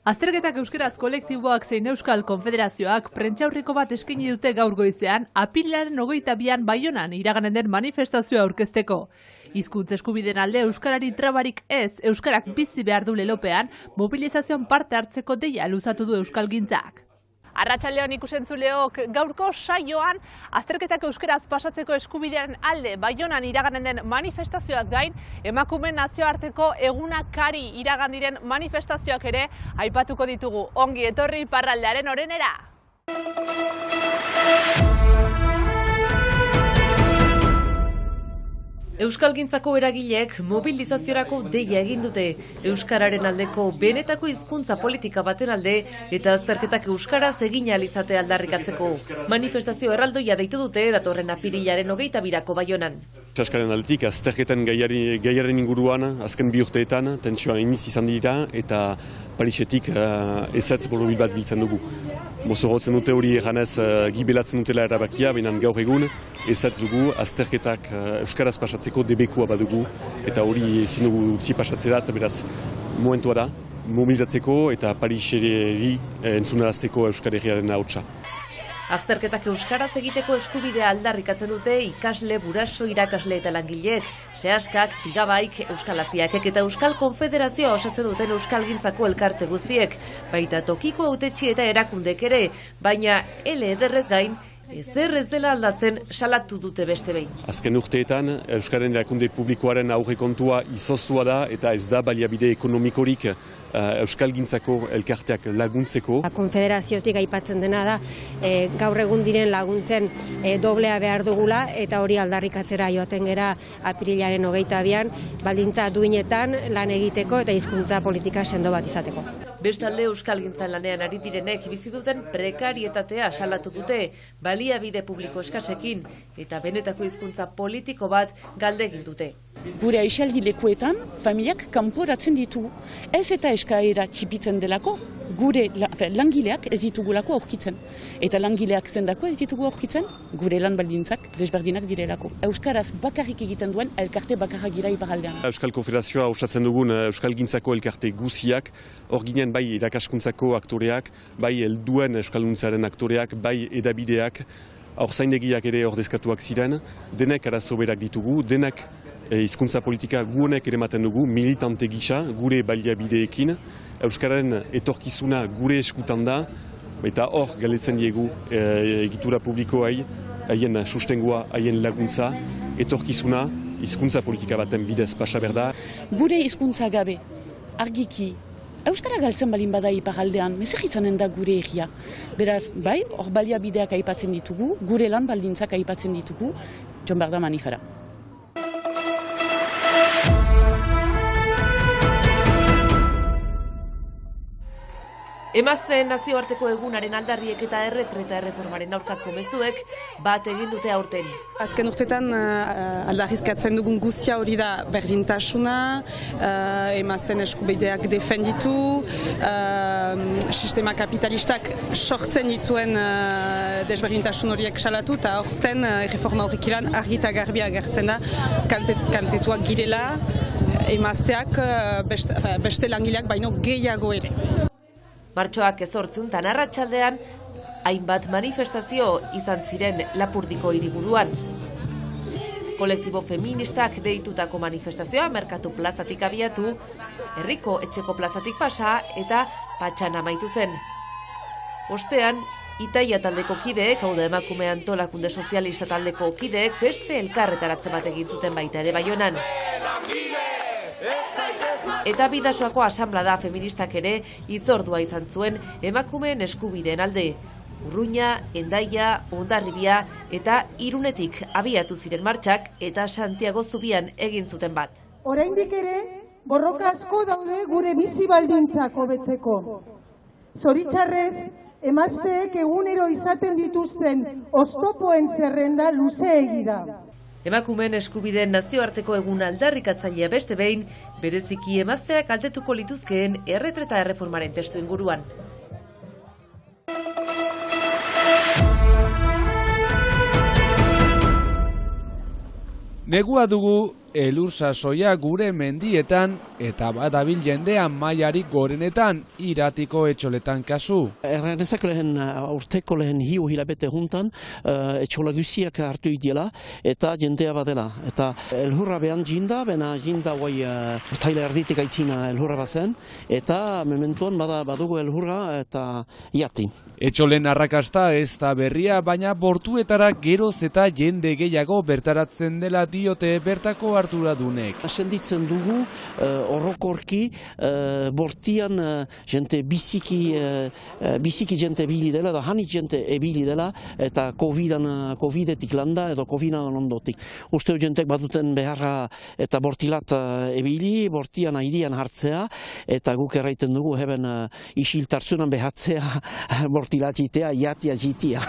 Azterketak Euskaraz kolektiboak zein Euskal Konfederazioak prentsaurreko bat eskaini dute gaur goizean, apirilaren 22an Baionan iraganen den manifestazioa aurkezteko. Hizkuntza eskubideen alde euskarari trabarik ez, euskarak bizi behar du lelopean, mobilizazioan parte hartzeko deia luzatu du Euskalgintzak. Arratsaldeon ikusentzuleok, gaurko saioan azterketak euskaraz pasatzeko eskubidearen alde Baionan iraganen den manifestazioaz gain, emakumeen nazioarteko egunakari iragan diren manifestazioak ere aipatuko ditugu. Ongi etorri Iparraldearen orenera! Euskalgintzako eragileek mobilizaziorako deia egin dute, euskararen aldeko benetako hizkuntza politika baten alde eta azterketak euskaraz egin ahal izatea aldarrikatzeko. Manifestazio erraldoia deitu dute datorren apirilaren 22ako Baionan. Euskaren aldetik azterketan gaiaren inguruan azken 2 urteetan tentsioa iniz izan dira eta Parisetik ezetz borobil bat biltzen dugu. Mozorrotzen dute hori eganez gibelatzen dutela erabakia, baina gaur egun ezetz dugu azterketak euskaraz pasatzeko debekua badugu eta hori ezin dugu utzi pasatzera eta beraz momentua da mobilizatzeko eta Pariseri entzunarazteko Euskal Herriaren ahotsa. Azterketak euskaraz egiteko eskubidea aldarrikatzen dute ikasle, buraso, irakasle eta langileek, sehaskak, bigabaik, euskalaziakek eta Euskal Konfederazioa osatzen duten Euskalgintzako elkarte guztiek, baita tokiko hautetsi eta erakundek ere, baina ele ederrez gain, ezer ez dela aldatzen salatu dute beste behin. Azken urteetan, Euskaren erakunde publikoaren aurrekontua izoztua da eta ez da baliabide ekonomikorik Euskalgintzako elkarteak laguntzeko. Konfederaziotik aipatzen dena da, gaur egun diren laguntzen doblea behar dugula eta hori aldarrikatzera joaten gera apirilaren 22an, baldintza duinetan lan egiteko eta hizkuntza politika sendo bat izateko. Bestalde Euskalgintzan lanean ari direnek bizi duten prekarietatea salatu dute, baliabide publiko eskasekin eta benetako hizkuntza politiko bat galde egin dute. Gure aisialdi lekuetan, familiak kanporatzen ditu. Ez eta eskaera txipitzen delako, gure langileak ez ditugulako aurkitzen. Eta langileak zendako ez ditugu aurkitzen, gure lan baldintzak desberdinak direlako. Euskaraz bakarrik egiten duen elkarte bakarra gira Iparraldean. Euskal Konfederazioa osatzen dugun Euskalgintzako elkarte guziak, hor ginen bai irakaskuntzako aktoreak, bai helduen Euskalgintzaren aktoreak, bai edabideak, haurzaindegiak ere ordezkatuak ziren, denek arazo berak ditugu, denek hizkuntza politika guonek ere ematen dugu, militante gisa, gure baliabideekin, Euskararen etorkizuna gure eskutan da, eta hor galetzen diegu egitura publikoai, haien sustengua, haien laguntza, etorkizuna, hizkuntza politika baten bidez pasa berda. Gure hizkuntza gabe, argiki, Euskara galtzen balin bada Iparraldean, mezer izanen da gure herria. Beraz, bai, hor baliabideak aipatzen ditugu, gure lan baldintzak aipatzen ditugu, joan behar da manifera. Emazteen nazioarteko egunaren aldarriek eta erretreta erreformaren aurkako mezuek bat egin dute aurten. Azken urtetan aldarrizkatzen dugun guztia hori da berdintasuna, emazteen eskubideak defenditu, sistema kapitalistak sortzen dituen desberdintasun horiek salatu eta aurten erreforma horrek ilan argi eta garbi agertzen da kaltetuak girela emazteak beste langileak baino gehiago ere. Martxoak 18 arratsaldean, hainbat manifestazio izan ziren Lapurdiko hiriburuan. Kolektibo feministak deitutako manifestazioa Merkatu plazatik abiatu, herriko etxeko plazatik pasa eta Patxan amaitu zen. Ostean, Itaia taldeko kideek, hau da emakume antolakunde sozialista taldeko kideek, beste elkarretaratze bat egin zuten baita ere Baionan. Eta Bidasoako asanblada feministak ere hitzordua izan zuen emakumeen eskubideen alde. Urruña, Hendaia, Hondarribia eta Irunetik abiatu ziren martxak eta Santiago Zubian egin zuten bat. Oraindik ere, borroka asko daude gure bizi baldintzak hobetzeko. Zoritxarrez, emazteek egunero izaten dituzten oztopoen zerrenda luzeegi da. Emakumeen eskubideen nazioarteko egun aldarrikatzailea beste behin, bereziki emazteak kaltetuko lituzkeen erretreta erreformaren testu inguruan. Negua dugu elur sasoia gure mendietan eta badabil jendean mailarik gorenetan Iratiko etxoletan kasu. Erranezak urteko lehen hiu hilabete juntan etxola guziak hartu idela eta jendea badela. Eta elhurra behan jinda, bena jinda guai taila erditik aitzina elhurra bazen eta mementuan badugu elhurra eta jati. Etxolen arrakasta ez da berria, baina bortuetara geroz eta jende gehiago bertaratzen dela diote bertako arduradunek. Senditzen dugu orokorki bortian jente biziki jente ebili dela, edo hanit jente ebili dela, eta Covidetik landa edo Covidan ondotik. Usteo jentek baduten beharra eta bortilat ebili, bortian aidian hartzea, eta guk erraiten dugu heben isiltartzunan behatzea bortilat jitea, jatia jitia.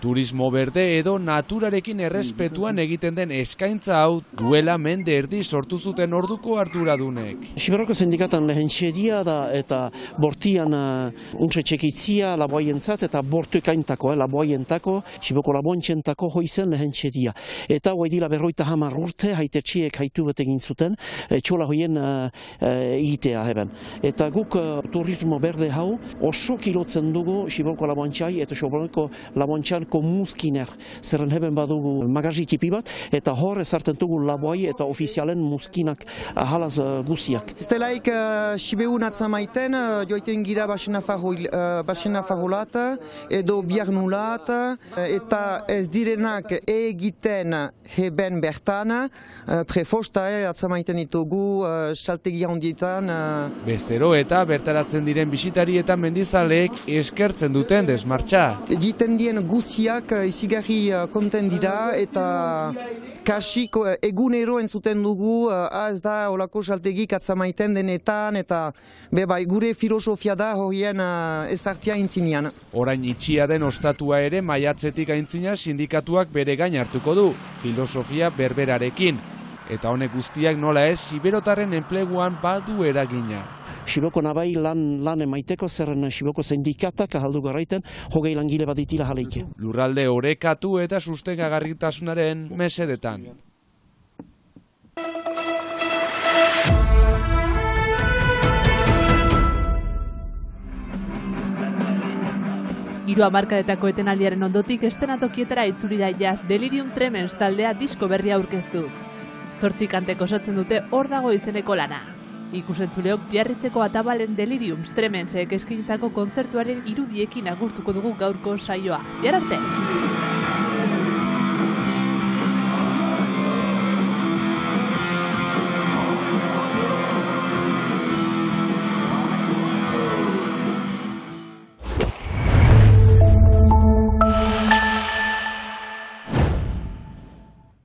Turismo berde edo naturarekin errespetuan egiten den eskaintza hau duela mende erdi sortu zuten orduko arduradunek. Siberoko sindikatan lehen txedia da eta bortian untxe txekitzia laboaientzat eta bortu ekaintako, laboaientako, Siboko labontxentako hoizen lehen txedia. Eta hoi dila 50 urte haitetxiek haitu bet egin zuten, txola hoien egitea heben. Eta guk turismo berde hau oso kilotzen dugu Siboko labontxai eta Siboko labontxanko muskiner. Zerren heben badugu magazi tipi bat, eta hor ezarten dugu laboai eta ofizialen muskinak halaz guziak. Estelaik Sibeun atzamaiten, joiten gira basena farolat, edo biarnulat, eta ez direnak egiten heben bertan, prefosta atzamaiten ditugu saltegia hondietan. Bestero eta bertaratzen diren bisitari eta mendizaleek eskertzen duten desmartxa. Egiten dien guziak izigarri konten dira eta kasik egunero entzuten dugu ez da olako saltegik atzamaiten denetan eta bai gure filosofia da horien ezartia intzinean. Orain itxia den ostatua ere maiatzetik aintzina sindikatuak bere gain hartuko du, filosofia berberarekin. Eta honek guztiak nola ez, siberotarren enpleguan badu eragina. Siboko nabai lan emaiteko zerren Siboko sindikatak ahaldu garraiten 20 langile baditila jaleike. Lurralde orekatu eta sustengagarritasunaren mesedetan. Hiru hamarkadetako etenaldiaren ondotik estenatokietara itzuli da jazz Delirium Tremens taldea disko berria aurkeztuz. 8 kantek osatzen dute Hor dago izeneko lana. Ikusentzuleok Biarritzeko Atabalen Delirium Tremensek eskainitako kontzertuaren irudiekin agurtuko dugu gaurko saioa. Bihar arte!